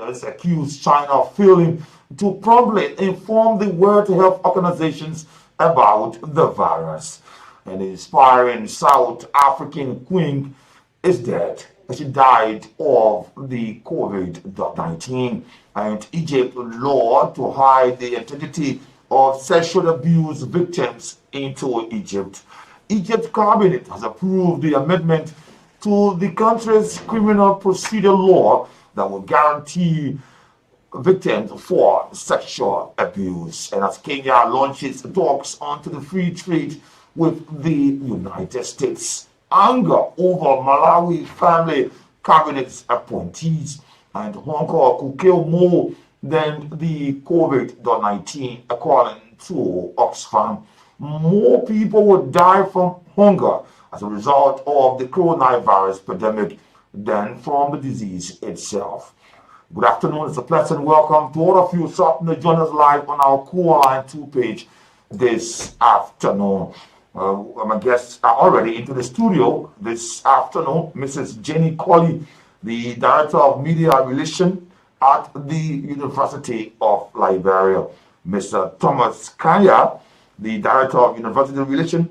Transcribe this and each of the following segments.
leaders accuse China of failing to promptly inform the World Health Organizations about the virus. An inspiring South African queen is dead. She died of the COVID-19. And Egypt law to hide the identity of sexual abuse victims into Egypt. Egypt cabinet has approved the amendment to the country's criminal procedure law that will guarantee victims for sexual abuse. And as Kenya launches talks onto the free trade with the United States, anger over Malawi family cabinet's appointees and Hong Kong could kill more than the COVID-19, according to Oxfam. More people would die from hunger as a result of the coronavirus pandemic than from the disease itself. Good afternoon. It's a pleasant welcome to all of you starting to join us live on our Cool Line 2 page this afternoon. My guests are already into the studio this afternoon. Mrs. Jenny Colley, the Director of Media Relations at the University of Liberia. Mr. Thomas Kanya, the Director of University Relations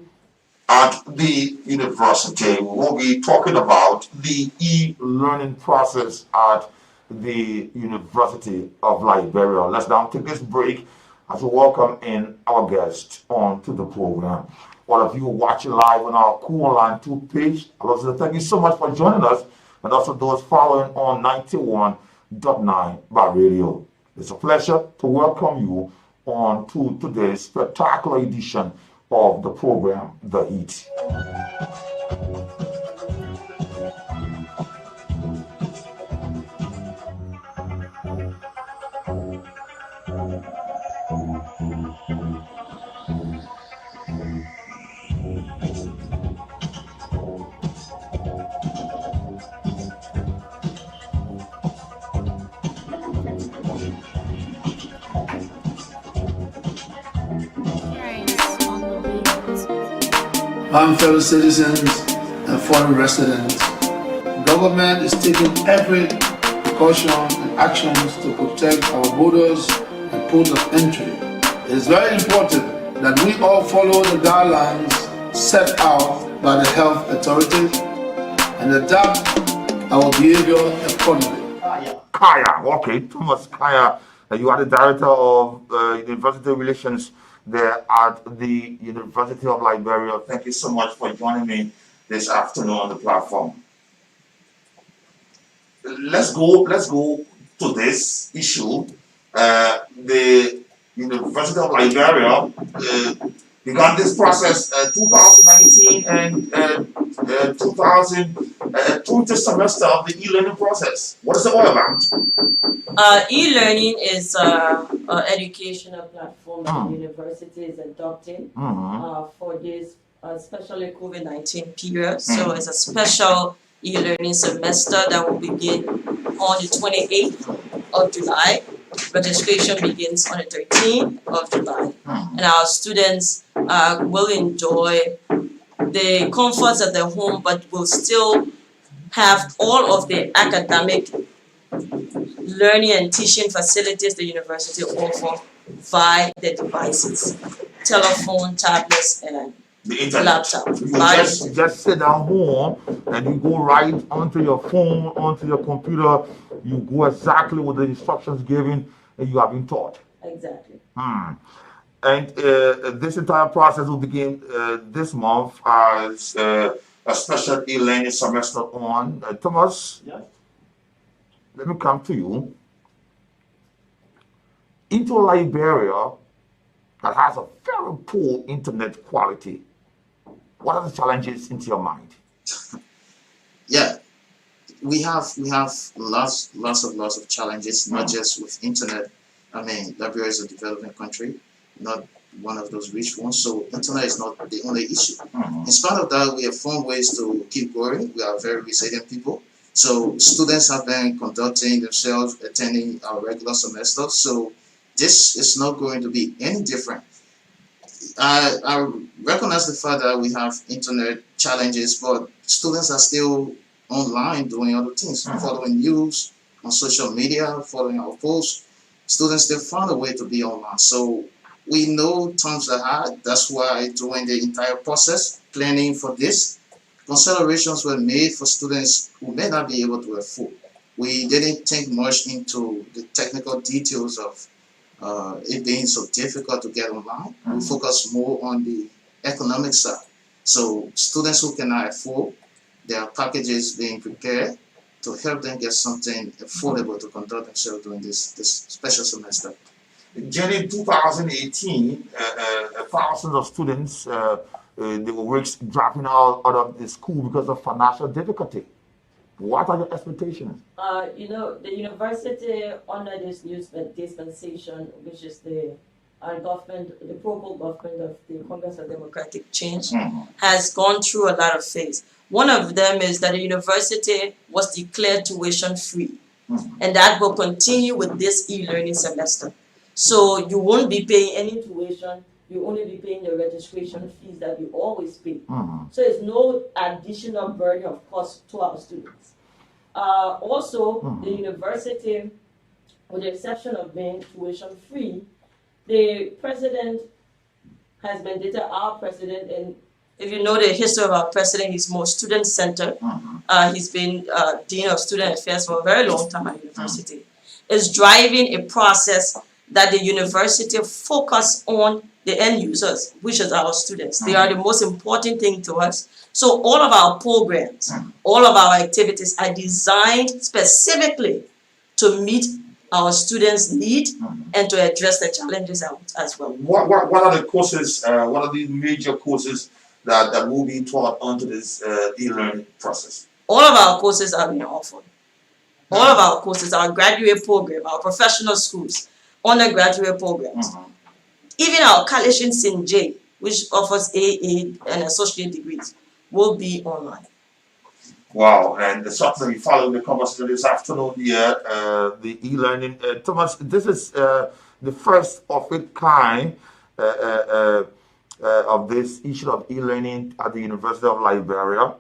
at the university. We will be talking about the e-learning process at the University of Liberia. Let's now take this break as we welcome in our guests onto the program. All of you watching live on our Cool Line 2 page, I'd like to thank you so much for joining us, and also those following on 91.9 by radio. It's a pleasure to welcome you on to today's spectacular edition of the program, The Heat. Fellow citizens and foreign residents, government is taking every precaution and actions to protect our borders and ports of entry. It is very important that we all follow the guidelines set out by the health authorities and adapt our behavior accordingly. Kaya, okay, Thomas Kaya, you are the Director of University Relations there at the University of Liberia. Thank you so much for joining me this afternoon on the platform. Let's go to this issue. The University of Liberia began this process 2019 and 2020 semester of the e-learning process. What is it all about? E-learning is an educational platform that the university is adopting for this, especially COVID-19 period. So it's a special e-learning semester that will begin on the 28th of July. Registration begins on the 13th of July. And our students will enjoy the comforts of their home, but will still have all of the academic learning and teaching facilities the university offer via the devices, telephone, tablets, and the internet. Laptop. You just sit down home and you go right onto your phone, onto your computer. You go exactly with the instructions given, and you have been taught. Exactly. And this entire process will begin this month as a special e-learning semester on. Thomas, yes. Let me come to you. Into Liberia, that has a very poor internet quality. What are the challenges into your mind? Yeah, we have lots of challenges, not just with internet. I mean, Liberia is a developing country, not one of those rich ones. So internet is not the only issue. In spite of that, we have found ways to keep growing. We are very resilient people. So students have been conducting themselves, attending our regular semester. So this is not going to be any different. I recognize the fact that we have internet challenges, but students are still online doing other things, following news, on social media, following our posts, students they found a way to be online. So we know times are hard. That's why during the entire process, planning for this, considerations were made for students who may not be able to afford. We didn't think much into the technical details of it being so difficult to get online. We focus more on the economic side. So students who cannot afford, there are packages being prepared to help them get something affordable to conduct themselves during this special semester. Jenny, in 2018, thousands of students they were dropping out of the school because of financial difficulty. What are your expectations? The university under this new dispensation, which is the government, the pro government of the Congress of Democratic Change, has gone through a lot of phases. One of them is that the university was declared tuition free, and that will continue with this e-learning semester. So you won't be paying any tuition. You only be paying the registration fees that you always pay. So it's no additional burden of cost to our students. Also, the university, with the exception of being tuition free, the president has mandated our president, and if you know the history of our president, he's more student centered. He's been dean of student affairs for a very long time at university. Is driving a process that the university focus on the end users, which is our students. They are the most important thing to us. So all of our programs, all of our activities are designed specifically to meet our students' need and to address the challenges as well. What are the courses, what are the major courses that will be taught onto this e-learning process? All of our courses are being offered. All of our courses, our graduate program, our professional schools, undergraduate programs, even our college in St. J, which offers AA and associate degrees, will be online. Wow, and certainly following the conversation this afternoon here, the e-learning. Thomas, this is the first of its kind of this issue of e-learning at the University of Liberia.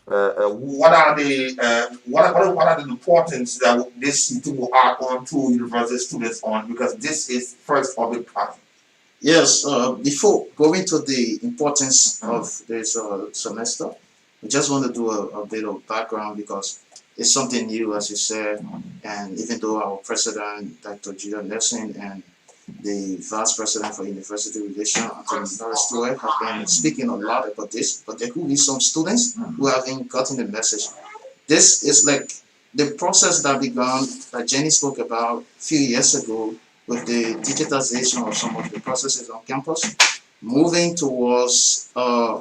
What are the importance that this meeting will add on to university students on, because this is first of its kind? Yes, before going to the importance of this semester, I just want to do a bit of background because it's something new, as you said, and even though our president, Dr. Julian Nelson, and the vice president for university relations, Anthony Stewart, have been speaking a lot about this, but there could be some students who haven't gotten the message. This is like the process that began, that Jenny spoke about a few years ago, with the digitization of some of the processes on campus, moving towards a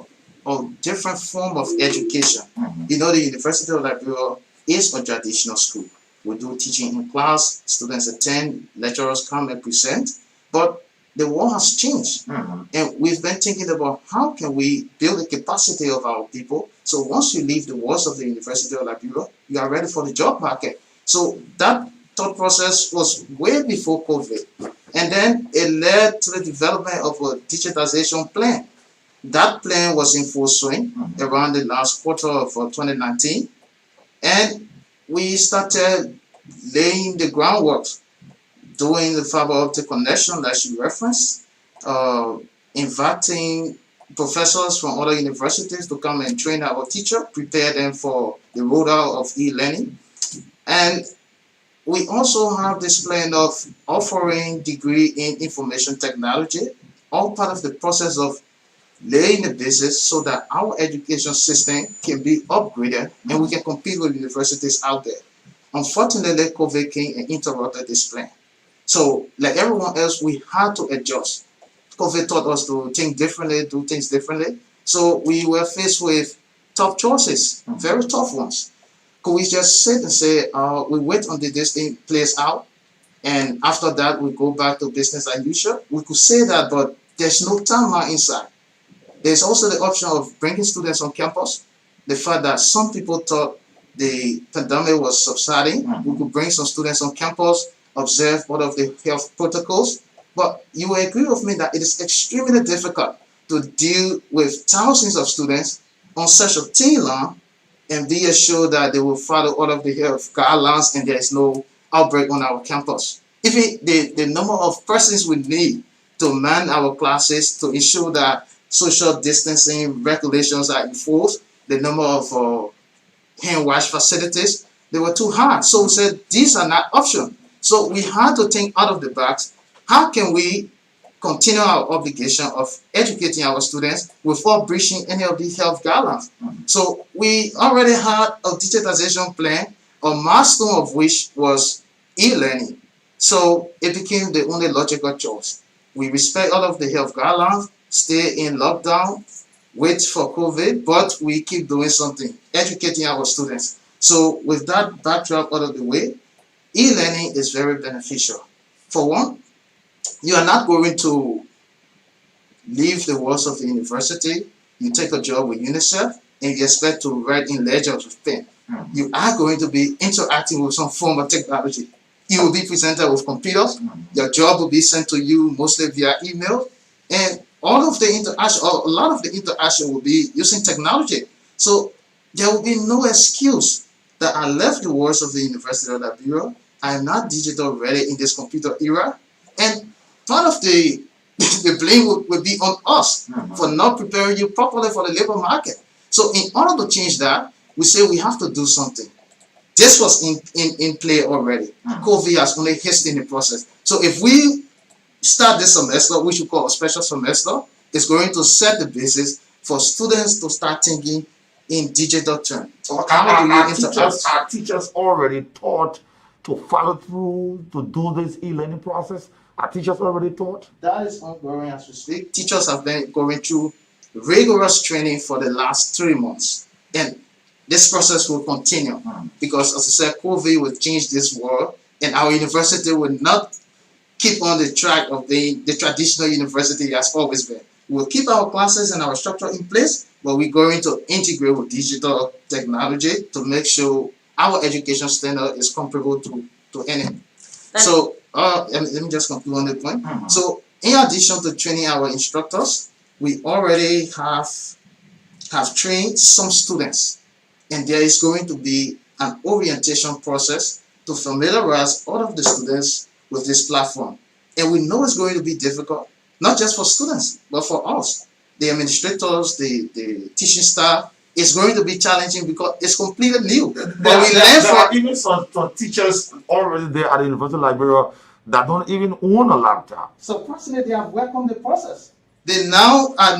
different form of education. You know, the University of Liberia is a traditional school. We do teaching in class, students attend, lecturers come and present, but the world has changed. And we've been thinking about how can we build the capacity of our people, so once you leave the walls of the University of Liberia, you are ready for the job market. So that thought process was way before COVID. And then it led to the development of a digitization plan. That plan was in full swing around the last quarter of 2019. And we started laying the groundwork, doing the fiber optic connection that you referenced, inviting professors from other universities to come and train our teacher, prepare them for the rollout of e-learning. And we also have this plan of offering degree in information technology, all part of the process of laying the basis so that our education system can be upgraded and we can compete with universities out there. Unfortunately, COVID came and interrupted this plan. So, like everyone else, we had to adjust. COVID taught us to think differently, do things differently. So we were faced with tough choices, very tough ones. Could we just sit and say, we wait until this thing plays out, and after that we go back to business as usual? We could say that, but there's no timeline inside. There's also the option of bringing students on campus. The fact that some people thought the pandemic was subsiding, we could bring some students on campus, observe all of the health protocols. But you will agree with me that it is extremely difficult to deal with thousands of students on such a thin line and be assured that they will follow all of the health guidelines and there is no outbreak on our campus. Even the number of persons we need to man our classes to ensure that social distancing regulations are enforced, the number of hand wash facilities, they were too hard. So we said these are not options. So we had to think out of the box. How can we continue our obligation of educating our students without breaching any of the health guidelines? So we already had a digitization plan, a milestone of which was e-learning. So it became the only logical choice. We respect all of the health guidelines, stay in lockdown, wait for COVID, but we keep doing something, educating our students. So with that backdrop out of the way, e-learning is very beneficial. For one, you are not going to leave the walls of the university. You take a job with UNICEF and you expect to write in ledgers with pen. You are going to be interacting with some form of technology. You will be presented with computers. Your job will be sent to you mostly via email, and all of the interaction, or a lot of the interaction, will be using technology. So there will be no excuse that I left the walls of the University of Liberia. I am not digital ready in this computer era, and part of the the blame will be on us for not preparing you properly for the labor market. So in order to change that, we say we have to do something. This was in play already. COVID has only hastened the process. So if we start this semester, which we call a special semester, it's going to set the basis for students to start thinking in digital terms. So How do you our teachers already taught to follow through to do this e-learning process? Our teachers already taught? That is ongoing as we speak. Teachers have been going through rigorous training for the last 3 months. And this process will continue because, as I said, COVID will change this world, and our university will not keep on the track of being the traditional university it has always been. We'll keep our classes and our structure in place, but we're going to integrate with digital technology to make sure our education standard is comparable to any. So let me just conclude on the point. So in addition to training our instructors, we already have trained some students, and there is going to be an orientation process to familiarize all of the students with this platform. And we know it's going to be difficult, not just for students, but for us, the administrators, the teaching staff. It's going to be challenging because it's completely new. There are even some teachers already there at the University of Liberia that don't even own a laptop. So personally, they have welcomed the process. They now are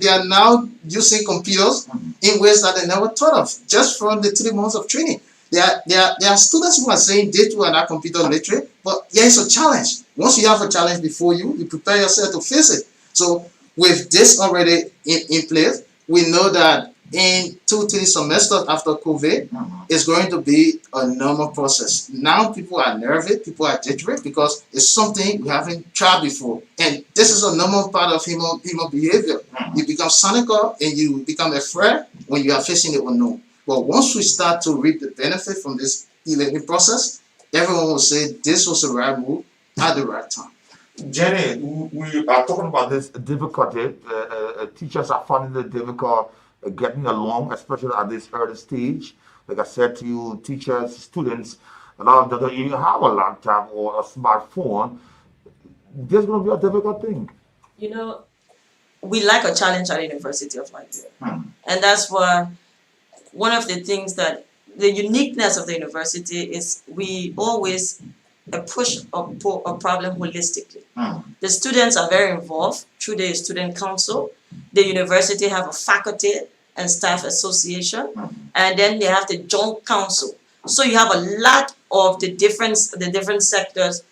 they are now using computers in ways that they never thought of, just from the 3 months of training. There are students who are saying they too are not computer literate, but there is a challenge. Once you have a challenge before you, you prepare yourself to face it. So with this already in place, we know that in 2-3 semesters after COVID, it's going to be a normal process. Now people are nervous, people are jittery because it's something we haven't tried before. And this is a normal part of human behavior. You become cynical and you become afraid when you are facing the unknown. But once we start to reap the benefit from this e-learning process, everyone will say this was the right move at the right time. Jenny, we are talking about this difficulty. Teachers are finding it difficult getting along, especially at this early stage. Like I said to you, teachers, students, a lot of them don't even have a laptop or a smartphone. This is going to be a difficult thing. You know, we like a challenge at the University of Liberia. And that's why one of the things that the uniqueness of the university is we always approach a problem holistically. The students are very involved through the student council. The university have a faculty and staff association, and then they have the joint council. So you have a lot of the different sectors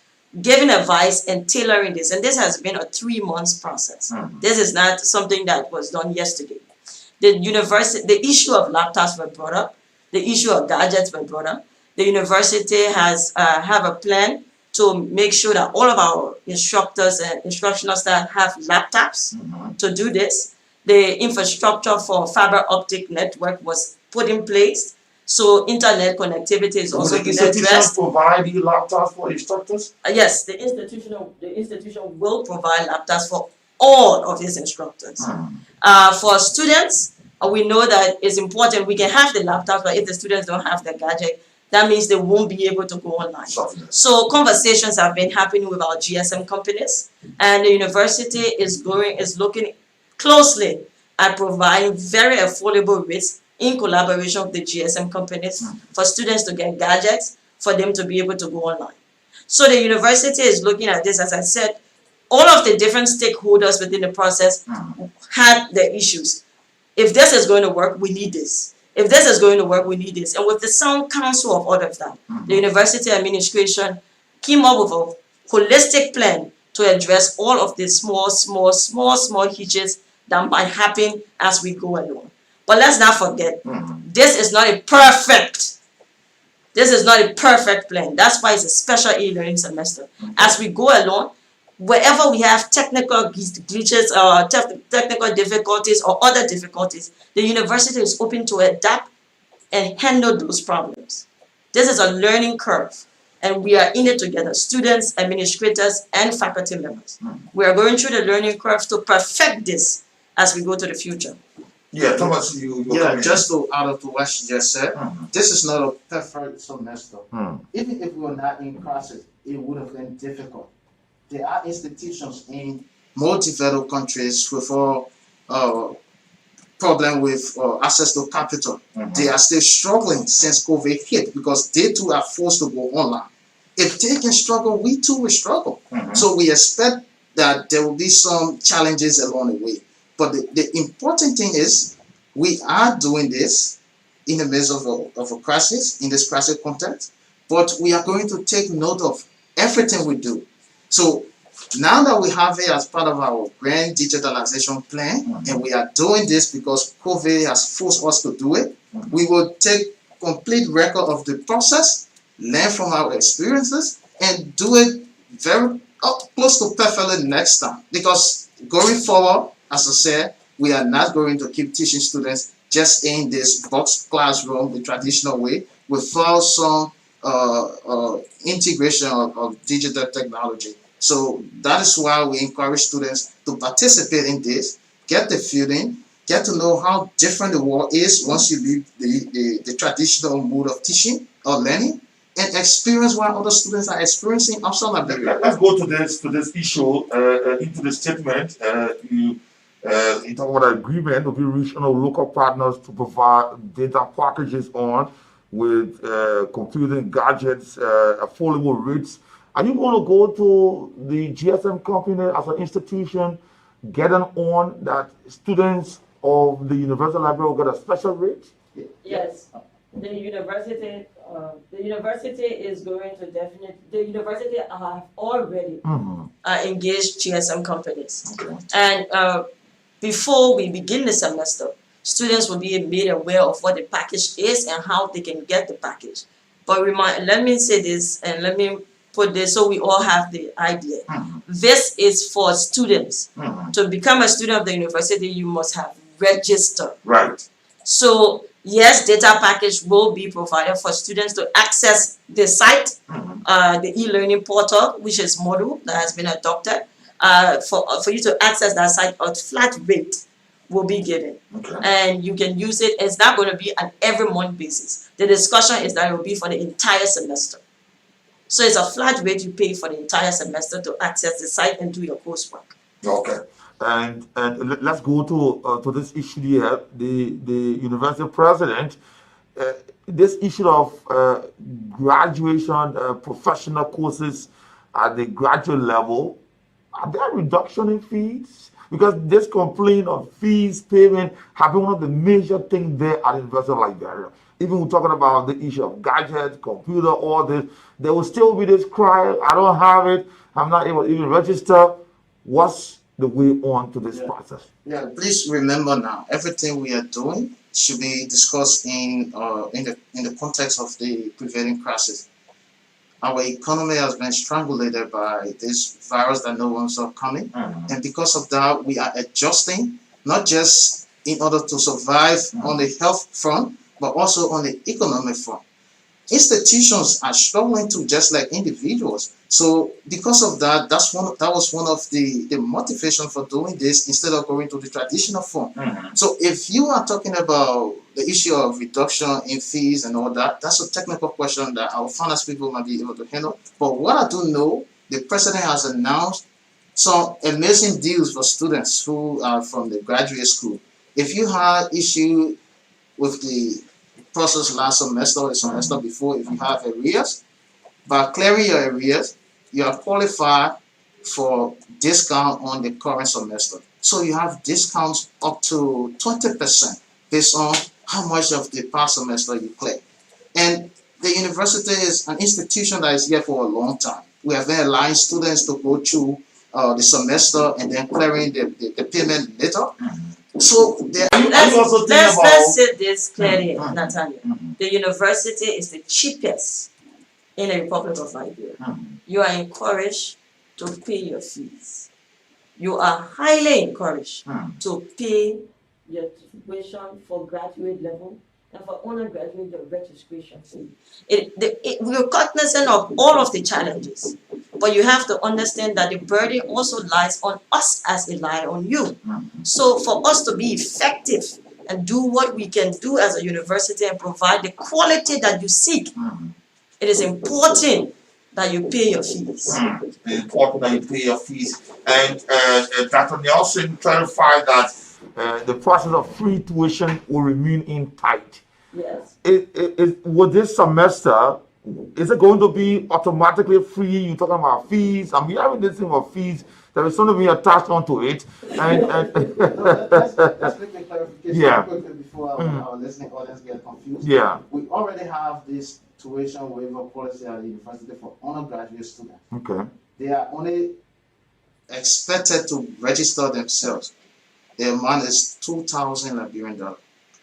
giving advice and tailoring this. And this has been a 3 months process. This is not something that was done yesterday. The issue of laptops were brought up. The issue of gadgets were brought up. The university has have a plan to make sure that all of our instructors and instructional staff have laptops to do this. The infrastructure for fiber optic network was put in place. So internet connectivity is also being addressed. Will the institution provide the laptops for instructors? Yes, the institution will provide laptops for all of its instructors. For students, We know that it's important. We can have the laptops, but if the students don't have the gadget, that means they won't be able to go online. So conversations have been happening with our GSM companies, and the university is looking closely at providing very affordable rates in collaboration with the GSM companies for students to get gadgets for them to be able to go online. So the university is looking at this, as I said, all of the different stakeholders within the process had the issues. If this is going to work, we need this. If this is going to work, we need this. And with the sound counsel of all of that, the university administration came up with a holistic plan to address all of the small hitches that might happen as we go along. But let's not forget, this is not a perfect plan. That's why it's a special e-learning semester. As we go along, wherever we have technical glitches or technical difficulties or other difficulties, the university is open to adapt and handle those problems. This is a learning curve, and we are in it together, students, administrators, and faculty members. We are going through the learning curve to perfect this as we go to the future. Yeah, Thomas, just to add up to what she just said, this is not a perfect semester. Even if we were not in classes, it would have been difficult. There are institutions in more developed countries with problem with access to capital. They are still struggling since COVID hit because they too are forced to go online. If they can struggle, we too will struggle. So we expect that there will be some challenges along the way. But the important thing is we are doing this in the midst of a crisis, in this crisis context, but we are going to take note of everything we do. So now that we have it as part of our grand digitalization plan, and we are doing this because COVID has forced us to do it, we will take complete record of the process, learn from our experiences, and do it very close to perfectly next time. Because going forward, as I said, we are not going to keep teaching students just in this box classroom the traditional way without some integration of digital technology. So that is why we encourage students to participate in this, get the feeling, get to know how different the world is once you leave the traditional mode of teaching or learning, and experience what other students are experiencing outside Liberia. Let's go to this issue, into the statement. You talk about an agreement to be reached on local partners to provide data packages on with computing gadgets, affordable rates. Are you going to go to the GSM company as an institution, get an on that students of the University Library will get a special rate? Yes, the university is going to the university have already engaged GSM companies. Okay. And before we begin the semester, students will be made aware of what the package is and how they can get the package. But let me say this, and let me put this so we all have the idea. This is for students. To become a student of the university, you must have registered. Right. So yes, data package will be provided for students to access the site, the e-learning portal, which is model that has been adopted. For you to access that site, a flat rate will be given. Okay. And you can use it. It's not going to be an every month basis. The discussion is that it will be for the entire semester. So it's a flat rate you pay for the entire semester to access the site and do your coursework. Okay. And let's go to this issue here. The university president, this issue of graduation professional courses at the graduate level, are there reduction in fees? Because this complaint of fees payment have been one of the major things there at the University of Liberia. Even we're talking about the issue of gadgets, computer, all this, there will still be this cry, I don't have it, I'm not able to even register. What's the way on to this process? Yeah, please remember now, everything we are doing should be discussed in the context of the prevailing crisis. Our economy has been strangulated by this virus that no one saw coming, and because of that, we are adjusting, not just in order to survive on the health front, but also on the economic front. institutions are struggling to just like individuals. So because of that, that was one of the motivation for doing this instead of going to the traditional form. So if you are talking about the issue of reduction in fees and all that, that's a technical question that our finance people might be able to handle. But what I do know, the president has announced some amazing deals for students who are from the graduate school. If you had issue with the process last semester or the semester before, if you have arrears, by clearing your arrears, you are qualified for discount on the current semester. So you have discounts up to 20% based on how much of the past semester you clear. And the university is an institution that is here for a long time. We have been allowing students to go through the semester and then clearing the payment later. So there Let's say this clearly, Nathaniel. The university is the cheapest in the Republic of Nigeria. You are encouraged to pay your fees. You are highly encouraged to pay your tuition for graduate level and for undergraduate your registration fee. We're cognizant of all of the challenges, but you have to understand that the burden also lies on us as it lies on you. So for us to be effective and do what we can do as a university and provide the quality that you seek, it is important that you pay your fees. It's important that you pay your fees. And Dr. Nelson clarified that the process of free tuition will remain in tight. Yes. With this semester, is it going to be automatically free? You're talking about fees. I'm hearing this thing of fees. There is something to be attached onto it. And let's make a clarification Yeah. quickly before our listening audience get confused. Yeah. We already have this tuition waiver policy at the university for undergraduate students. Okay. They are only expected to register themselves. The amount is 2,000 Liberian dollars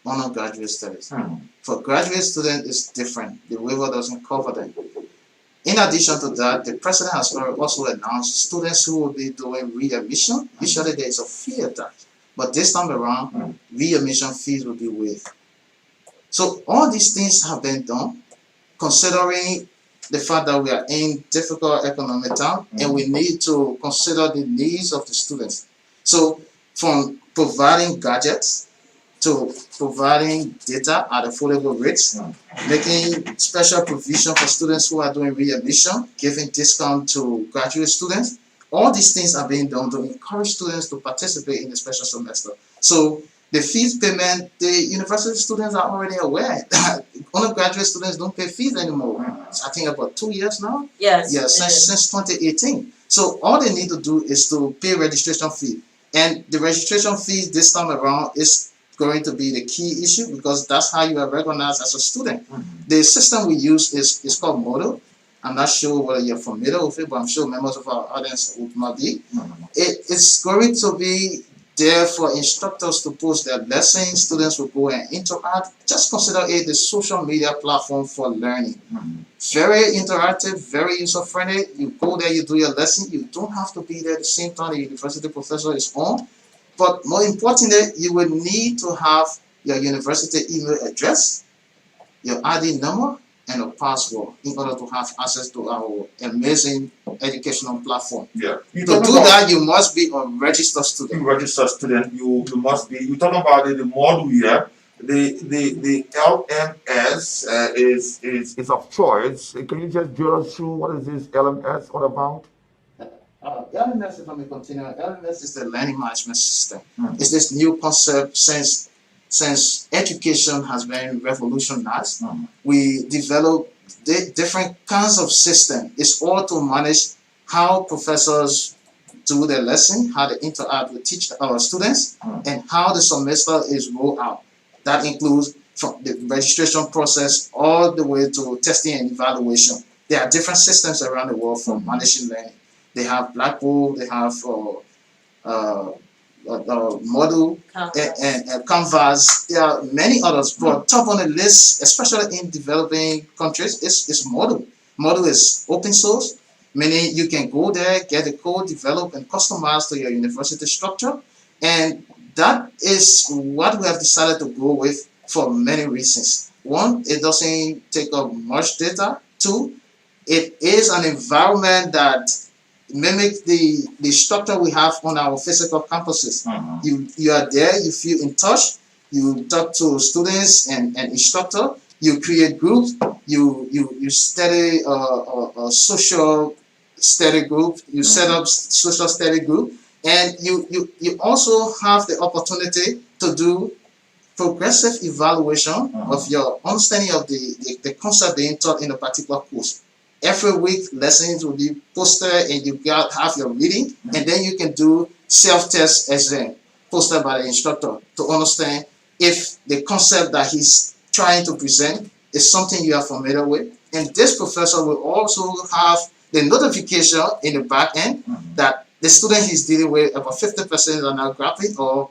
on undergraduate studies. For graduate students, it's different. The waiver doesn't cover them. In addition to that, the president has also announced students who will be doing readmission. Usually there is a fee attached, but this time around, readmission fees will be waived. So all these things have been done, considering the fact that we are in difficult economic time and we need to consider the needs of the students. So from providing gadgets to providing data at affordable rates, making special provision for students who are doing readmission, giving discount to graduate students. All these things are being done to encourage students to participate in the special semester. So the fees payment, the university students are already aware that undergraduate students don't pay fees anymore. I think about 2 years now. Yes. Yeah, since 2018. So all they need to do is to pay registration fee. And the registration fee this time around is going to be the key issue because that's how you are recognized as a student. The system we use is called Moodle. I'm not sure whether you're familiar with it, but I'm sure members of our audience might be. It's going to be there for instructors to post their lessons. Students will go and interact. Just consider it the social media platform for learning. Very interactive, very user-friendly. You go there, you do your lesson. You don't have to be there at the same time the university professor is on. But more importantly, you will need to have your university email address, your ID number, and a password in order to have access to our amazing educational platform. Yeah. To do that, you must be a registered student. You registered student, you must be. You're talking about the model here. The LMS is of choice. Can you just drill us through what is this LMS all about? LMS, if I may continue, LMS is the learning management system. It's this new concept since education has been revolutionized. We develop different kinds of system. It's all to manage how professors do their lesson, how they interact with our students, and how the semester is rolled out. That includes from the registration process all the way to testing and evaluation. There are different systems around the world for managing learning. They have Blackboard, they have Model and Canvas. There are many others, but top on the list, especially in developing countries, is Model. Model is open source, meaning you can go there, get the code, develop and customize to your university structure. And that is what we have decided to go with for many reasons. one, it doesn't take up much data. Two, it is an environment that mimic the structure we have on our physical campuses. You are there, you feel in touch, you talk to students and instructor, you create groups, you study a social study group, you set up social study group, and you also have the opportunity to do progressive evaluation of your understanding of the concept being taught in a particular course. Every week, lessons will be posted, and you got have your reading, and then you can do self-test exam posted by the instructor to understand if the concept that he's trying to present is something you are familiar with. And this professor will also have the notification in the back end that the student he's dealing with, about 50% are not graphing, or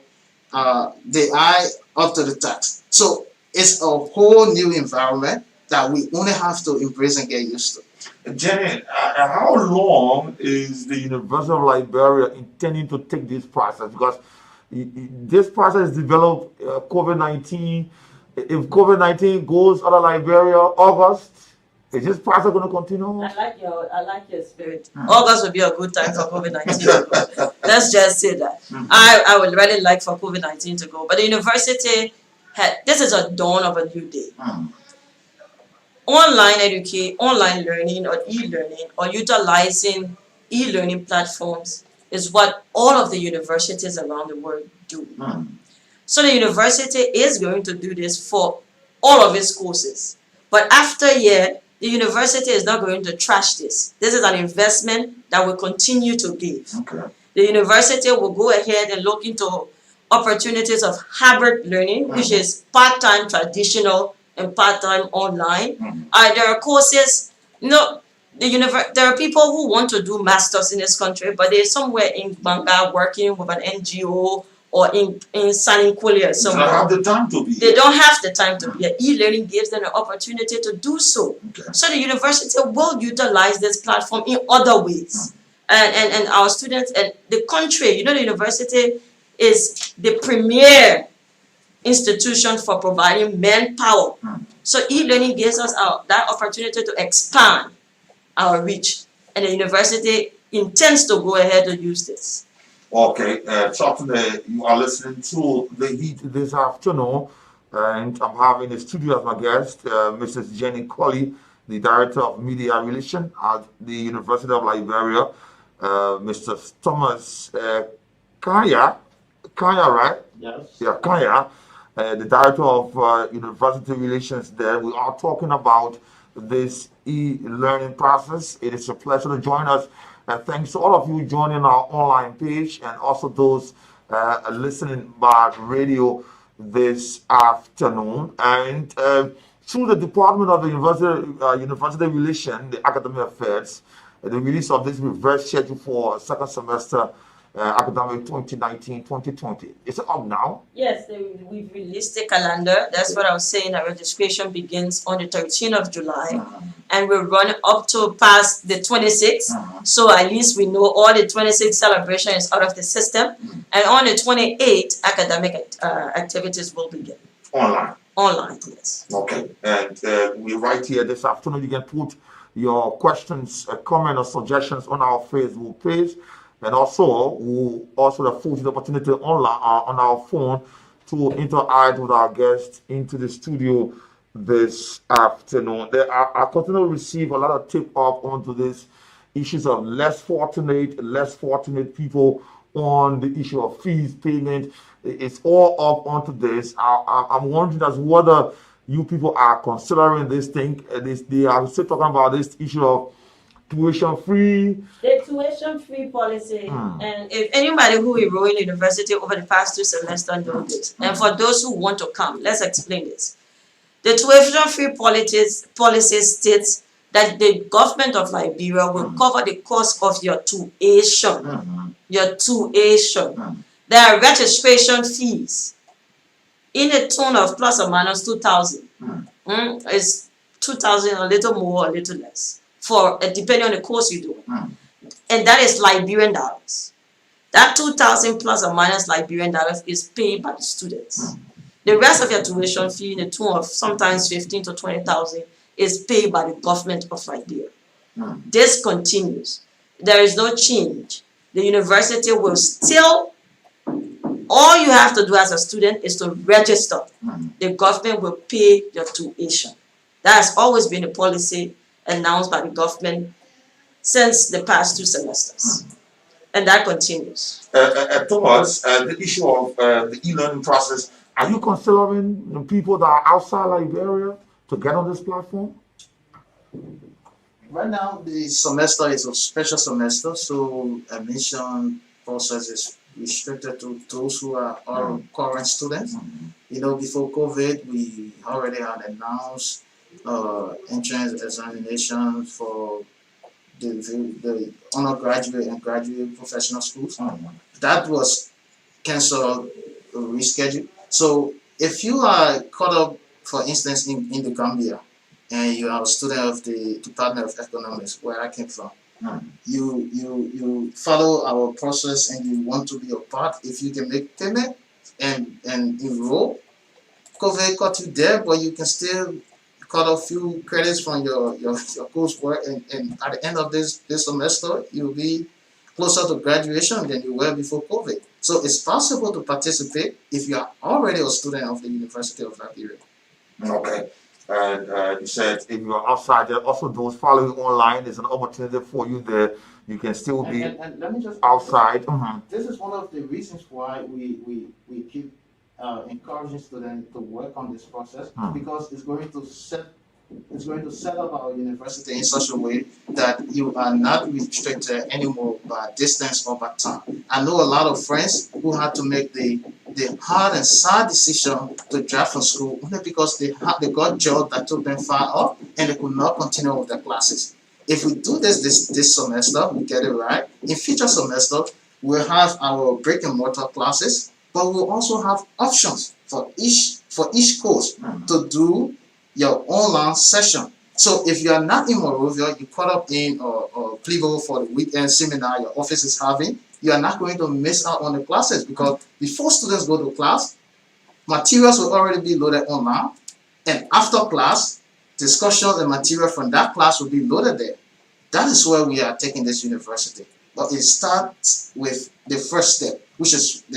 they are up to the task. So it's a whole new environment that we only have to embrace and get used to. Jenny, how long is the University of Liberia intending to take this process? Because this process developed COVID-19. If COVID-19 goes out of Liberia August, is this process going to continue? I like your spirit. August would be a good time for COVID-19 to go. Let's just say that. I would really like for COVID-19 to go, but the university this is a dawn of a new day. Online learning or e-learning or utilizing e-learning platforms is what all of the universities around the world do. So the university is going to do this for all of its courses. But after a year, the university is not going to trash this. This is an investment that will continue to give. The university will go ahead and look into opportunities of hybrid learning, which is part-time traditional and part-time online. There are courses, there are people who want to do masters in this country, but they're somewhere in Banga working with an NGO or in San Quillia somewhere. They don't have the time to be. They don't have the time to be here. E-learning gives them an opportunity to do so. So the university will utilize this platform in other ways. And our students and the country, the university is the premier institution for providing manpower. So e-learning gives us that opportunity to expand our reach, and the university intends to go ahead and use this. Okay, today you are listening to The Heat this afternoon, and I'm having the studio as my guest, Mrs. Jenny Colley, the Director of Media Relations at the University of Liberia, Mr. Thomas Kaya, right? Yes. Yeah, Kaya, the Director of University Relations there. We are talking about this e-learning process. It is a pleasure to join us. And thanks to all of you joining our online page and also those listening by radio this afternoon. And through the Department of the University Relations, the Academic Affairs, the release of this reverse schedule for second semester academic 2019-2020. Is it up now? Yes, we've released the calendar. That's what I was saying. Our registration begins on the 13th of July and we'll run up to past the 26th. So at least we know all the 26th celebration is out of the system. And on the 28th, academic activities will begin. Online. Online, yes. Okay. And we right here this afternoon, you can put your questions, comment or suggestions on our Facebook page. And also, we'll also afford you the opportunity online on our phone to interact with our guests into the studio this afternoon. I continue to receive a lot of tip off onto these issues of less fortunate people on the issue of fees payment. It's all up onto this. I'm wondering as whether you people are considering this thing. They are still talking about this issue of tuition-free. The tuition-free policy, and if anybody who enrolled in university over the past 2 semesters know this, and for those who want to come, let's explain this. The tuition-free policy states that the government of Liberia will cover the cost of your tuition. Your tuition. There are registration fees in the tune of plus or minus 2,000. It's 2,000, a little more, a little less, for depending on the course you do. And that is Liberian dollars. That 2,000 plus or minus Liberian dollars is paid by the students. The rest of your tuition fee in the tune of sometimes 15 to 20,000 is paid by the government of Liberia. This continues. There is no change. The university will still, all you have to do as a student is to register. The government will pay your tuition. That has always been a policy announced by the government since the past 2 semesters. And that continues. Thomas, the issue of the e-learning process, are you considering the people that are outside Liberia to get on this platform? Right now, the semester is a special semester, so admission process is restricted to those who are our current students. You know, before COVID, we already had announced entrance examination for the undergraduate and graduate professional schools. That was cancelled, rescheduled. So if you are caught up, for instance, in the Gambia, and you are a student of the Department of Economics, where I came from, you follow our process and you want to be a part, if you can make payment and enroll, COVID caught you there, but you can still cut a few credits from your coursework, and at the end of this semester, you'll be closer to graduation than you were before COVID. So it's possible to participate if you are already a student of the University of Liberia. Okay. And you said if you're outside, there are also those following online. There's an opportunity for you there. You can still be And let me just outside. This is one of the reasons why we keep encouraging students to work on this process, because it's going to set up our university In such a way that you are not restricted anymore by distance or by time. I know a lot of friends who had to make the hard and sad decision to drop from school only because they got jobs that took them far off and they could not continue with their classes. If we do this semester, we get it right. In future semester, we'll have our brick and mortar classes, but we'll also have options for each course to do your online session. So if you are not in Monrovia, you caught up in or Cleveland for the weekend seminar your office is having, you are not going to miss out on the classes, because before students go to class, materials will already be loaded online, and after class, discussions and material from that class will be loaded there. That is where we are taking this university. But it starts with the first step, which is the